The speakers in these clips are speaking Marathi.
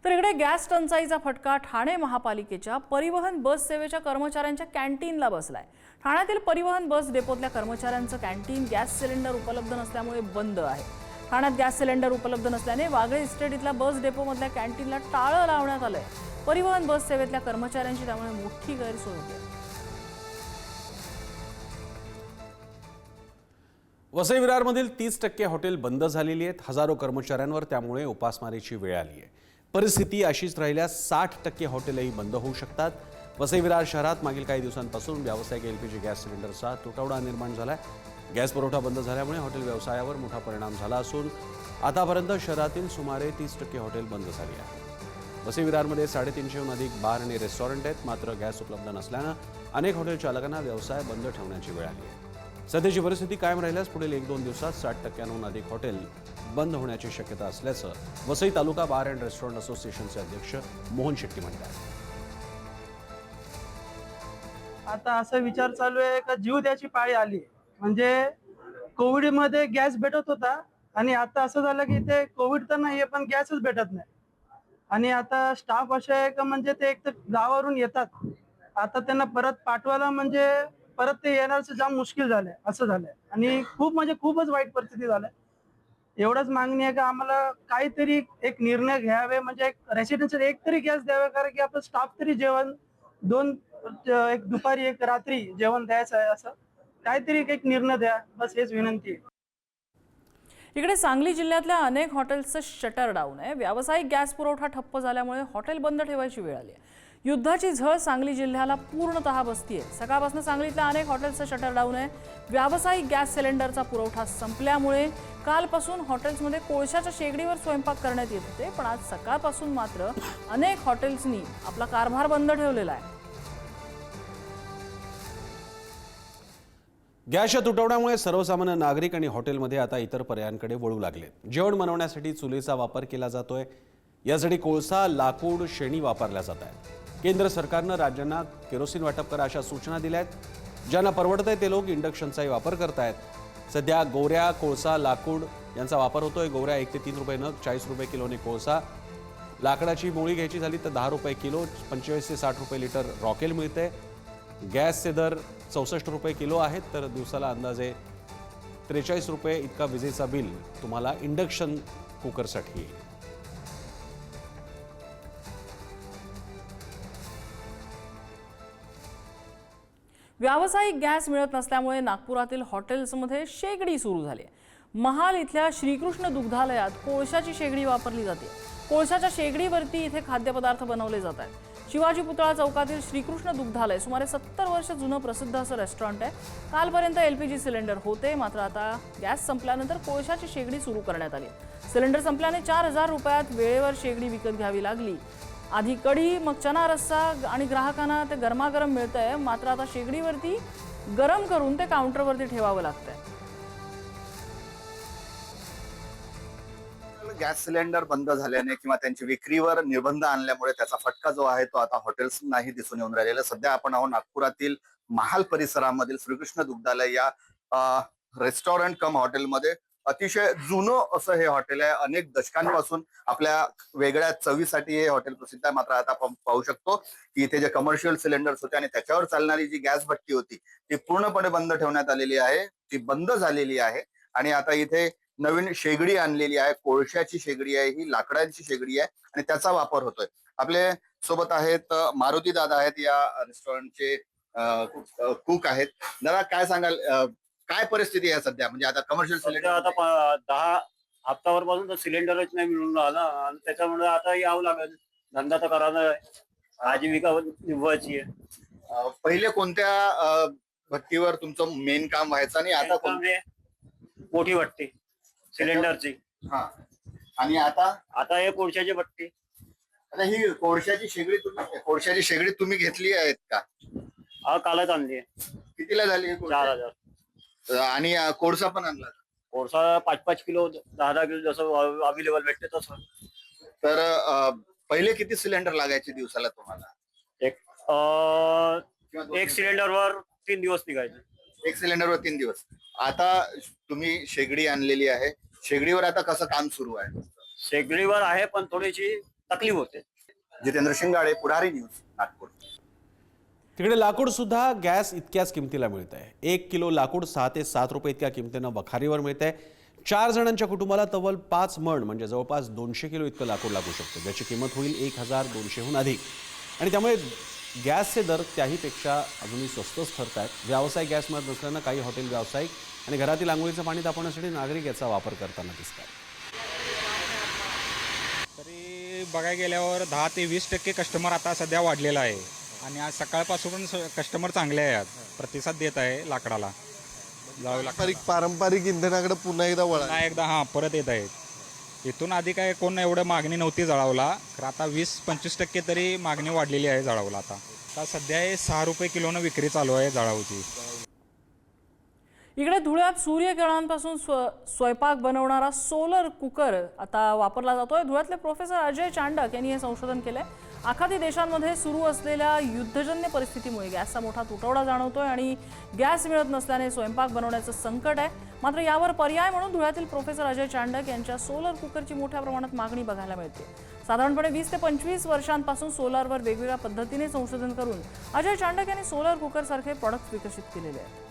तर इकडे गॅस टंचाईचा फटका ठाणे महापालिकेच्या परिवहन बस सेवेच्या कर्मचाऱ्यांच्या कॅन्टीनला बसलाय। ठाण्यातील परिवहन बस डेपोतल्या कर्मचाऱ्यांचं कॅन्टीन गॅस सिलेंडर उपलब्ध नसल्यामुळे बंद आहे। ठाण्यात गॅस सिलेंडर उपलब्ध नसल्याने वागळे इस्टेट इथल्या बस डेपोमधल्या कॅन्टीनला टाळं लावण्यात आलंय। परिवहन बस सेवेतल्या कर्मचाऱ्यांची त्यामुळे मोठी गैरसोय होते। वसई विरारमधील 30% हॉटेल बंद झालेली आहेत। हजारो कर्मचाऱ्यांवर त्यामुळे उपासमारीची वेळ आली आहे। परिस्थिती अशीच राहिल्यास 60% हॉटेलही बंद होऊ शकतात। वसई विरार शहरात मागील काही दिवसांपासून व्यावसायिक एलपीजी गॅस सिलेंडरचा तुटवडा निर्माण झालाय। गॅस पुरवठा बंद झाल्यामुळे हॉटेल व्यवसायावर मोठा परिणाम झाला असून आतापर्यंत शहरातील सुमारे 30% हॉटेल बंद झाली आहेत। वसई विरारमध्ये 350हून अधिक बार आणि रेस्टॉरंट आहेत, मात्र गॅस उपलब्ध नसल्यानं अनेक हॉटेल चालकांना व्यवसाय बंद ठेवण्याची वेळ आली आहे। सध्याची परिस्थिती कायम राहिल्यास पुढील 1-2 दिवसात 60%हून अधिक हॉटेल बंद होण्याची शक्यता असल्याचं वसई तालुका बार अँड रेस्टॉरंट असोसिएशनचे अध्यक्ष मोहन शेट्टी म्हणतात। आता असा विचार चालू आहे का जीव द्यायची पाळी आली। म्हणजे कोविडमध्ये गॅस भेटत होता आणि आता असं झालं की ते कोविड तर नाहीये पण गॅसच भेटत नाही। आणि आता स्टाफ असे आहे का म्हणजे ते एक तर गावावरून येतात, आता त्यांना परत पाठवायला म्हणजे परत ते येण्याचं जाम मुश्किल झालंय, असं झालंय। आणि खूप म्हणजे खूपच वाईट परिस्थिती झालंय। एवढंच मागणी आहे का आम्हाला काहीतरी एक निर्णय घ्यावे, म्हणजे एक रेसिडेन्शियल एक तरी गॅस द्यावे, कारण की आपलं स्टाफ तरी जेवण एक दुपारी एक रात्री जेवण द्यायचं आहे, असं काहीतरी एक निर्णय द्या, बस हेच विनंती आहे। इकडे सांगली जिल्ह्यातल्या अनेक हॉटेल्सचं शटर डाऊन आहे। व्यावसायिक गॅस पुरवठा ठप्प झाल्यामुळे हॉटेल बंद ठेवायची वेळ आली आहे। युद्धाची झळ सांगली जिल्ह्याला पूर्णतः बसतीये। सकाळपासून सांगलीतल्या अनेक हॉटेल्सचं शटर डाऊन आहे। व्यावसायिक गॅस सिलेंडरचा पुरवठा संपल्यामुळे कालपासून हॉटेल्समध्ये कोळशाच्या शेगडीवर स्वयंपाक करण्यात येत होते, पण आज सकाळपासून मात्र अनेक हॉटेल्सनी आपला कारभार बंद ठेवलेला आहे। गॅसच्या तुटवड्यामुळे सर्वसामान्य नागरिक आणि हॉटेलमध्ये आता इतर पर्यायांकडे वळू लागलेत। जेवण बनवण्यासाठी चुलीचा वापर केला जातोय, यासाठी कोळसा, लाकूड, शेणी वापरल्या जात आहेत। केंद्र सरकारनं राज्यांना केरोसिन वाटप करा अशा सूचना दिल्या आहेत। ज्यांना परवडत आहे ते लोक इंडक्शनचाही वापर करतायत। सध्या गोवऱ्या, कोळसा, लाकूड यांचा वापर होतोय। गोवऱ्या 1 ते 3 रुपये नग, 40 रुपये किलोने कोळसा। लाकडाची मोळी घ्यायची झाली तर 10 रुपये किलो, 25 ते 60 रुपये लिटर रॉकेल मिळते। गॅसचे दर 64 रुपये किलो आहेत, तर दिवसाला अंदाजे 43 रुपये इतका विजेचा बिल तुम्हाला इंडक्शन कुकरसाठी येईल। व्यावसायिक गॅस मिळत नसल्यामुळे नागपुरातील हॉटेल्समध्ये शेगडी सुरू झाली आहे। महाल इथल्या श्रीकृष्ण दुग्धालयात कोळशाची शेगडी वापरली जाते। कोळशाच्या शेगडीवरती इथे खाद्यपदार्थ बनवले जात आहेत। शिवाजी पुतळा चौकातील श्रीकृष्ण दुग्धालय सुमारे 70 वर्ष जुनं प्रसिद्ध असं रेस्टॉरंट आहे। कालपर्यंत एलपीजी सिलेंडर होते, मात्र आता गॅस संपल्यानंतर कोळशाची शेगडी सुरू करण्यात आली। सिलेंडर संपल्याने 4000 रुपयात वेळेवर शेगडी विकत घ्यावी लागली। आधी कढी, मग चना रस्सा आणि ग्राहकांना ते गरमागरम मिळतंय, मात्र आता शेगडीवरती गरम करून ते काउंटरवरती ठेवावं लागतंय। गॅस सिलेंडर बंद झाल्याने किंवा त्यांची विक्रीवर निर्बंध आणल्यामुळे त्याचा फटका जो आहे तो आता हॉटेल्सनाही दिसून येऊन राहिलेला। सध्या आपण आहोत नागपुरातील महाल परिसरामधील श्रीकृष्ण दुग्धालय या रेस्टॉरंट कम हॉटेलमध्ये। अतिशय जुनं असं हे हॉटेल आहे। अनेक दशकांपासून आपल्या वेगळ्या चवीसाठी हे हॉटेल प्रसिद्ध आहे। मात्र आता आपण पाहू शकतो की इथे जे कमर्शियल सिलेंडर्स होते आणि त्याच्यावर चालणारी जी गॅस भट्टी होती ती पूर्णपणे बंद ठेवण्यात आलेली आहे, ती बंद झालेली आहे। आणि आता इथे नवीन शेगडी आणलेली आहे, कोळशाची शेगडी आहे, ही लाकडांची शेगडी आहे आणि त्याचा वापर होतोय। आपले सोबत आहेत मारुती दादा आहेत, या रेस्टॉरंटचे कुक आहेत। दादा काय सांगाल, काय परिस्थिती आहे सध्या? म्हणजे आता कमर्शियल सिलेंडर आता 10 हप्तावर पासून तर सिलेंडरच नाही मिळून राहिला आणि त्याच्यामुळे आता यावं लागेल। धंदा तर करायचा आहे, आजीविका निभवायची आहे। पहिले कोणत्या भट्टीवर तुमचं मेन काम व्हायचं आणि आता मोठी भट्टी सिलेंडरची, हा, आणि आता हे कोळशाची भट्टी। आता ही कोळशाची शेगडी तुम्ही घेतली आहेत का? हा, कालच आणली आहे। कितीला झाली? 4000। आणि कोळसा पण आणला? कोळसा 5-5 किलो, 10-10 किलो जसं अवेलेबल भेटते तसं। तर पहिले किती सिलेंडर लागायचे दिवसाला तुम्हाला? एक सिलेंडरवर 3 दिवस निघायचे। एक सिलेंडरवर 3 दिवस। आता तुम्ही शेगडी आणलेली आहे, शेगडीवर आता कसं काम सुरू आहे? शेगडीवर आहे पण थोडीशी तकलीफ होते. जितेंद्र शिंगाडे, पुढारी न्यूज, नागपूर. तिकडे लाकूड सुद्धा गॅस इतक्याच किमतीला मिळत आहे. 1 किलो लाकूड 6 ते 7 रुपये इतक्या किमतीनं वखारीवर मिळत आहे. 4 जणांच्या कुटुंबाला तब्बल 5 मण म्हणजे जवळपास 200 किलो इतकं लाकूड लागू शकतं, ज्याची किंमत होईल 1200हून अधिक. आणि त्यामुळे गॅसचे दर त्याहीपेक्षा अजूनही स्वस्तच ठरत आहेत. व्यावसायिक गॅस मिळत नसल्यानं काही हॉटेल व्यावसायिक आणि घरातील आंघोळीचं पाणी तापवण्यासाठी नागरिक याचा वापर करताना दिसतात. तरी बघायला गेल्यावर 10 ते 20% कस्टमर आता सध्या वाढलेला आहे आणि आज सकाळपासून कस्टमर चांगले आहेत, प्रतिसाद देत आहे लाकडाला. पारंपरिक इंधनाकडे पुन्हा एकदा वळा. एकदा परत येत आहेत. इथून आधी काय कोण एवढं मागणी नव्हती जळावला, तर आता 20-25% तरी मागणी वाढलेली आहे जळावला. आता सध्या हे 6 रुपये किलोनं विक्री चालू आहे जळावची. इकडे धुळ्यात सूर्यकिरणांपासून स्वयंपाक बनवणारा सोलर कुकर आता वापरला जातोय. धुळ्यातले प्रोफेसर अजय चांडक यांनी हे संशोधन केलंय. आखाती देशांमध्ये सुरू असलेल्या युद्धजन्य परिस्थितीमुळे गॅसचा मोठा तुटवडा जाणवतोय आणि गॅस मिळत नसल्याने स्वयंपाक बनवण्याचं संकट आहे. मात्र यावर पर्याय म्हणून धुळ्यातील प्रोफेसर अजय चांडक यांच्या सोलर कुकरची मोठ्या प्रमाणात मागणी बघायला मिळते. साधारणपणे 20 ते 25 वर्षांपासून सोलारवर वेगवेगळ्या पद्धतीने संशोधन करून अजय चांडक यांनी सोलर कुकरसारखे प्रॉडक्ट विकसित केलेले आहेत.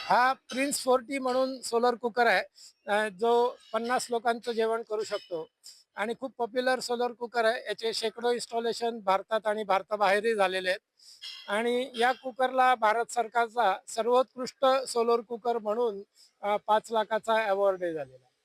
हा प्रिन्स 40 म्हणून सोलर कुकर आहे, जो 50 लोकांचं जेवण करू शकतो आणि खूप पॉप्युलर सोलर कुकर आहे. याचे शेकडो इन्स्टॉलेशन भारतात आणि भारताबाहेरही झालेले आहेत आणि या कुकरला भारत सरकारचा सर्वोत्कृष्ट सोलर कुकर म्हणून 5 लाखाचा अवॉर्डही झालेला आहे.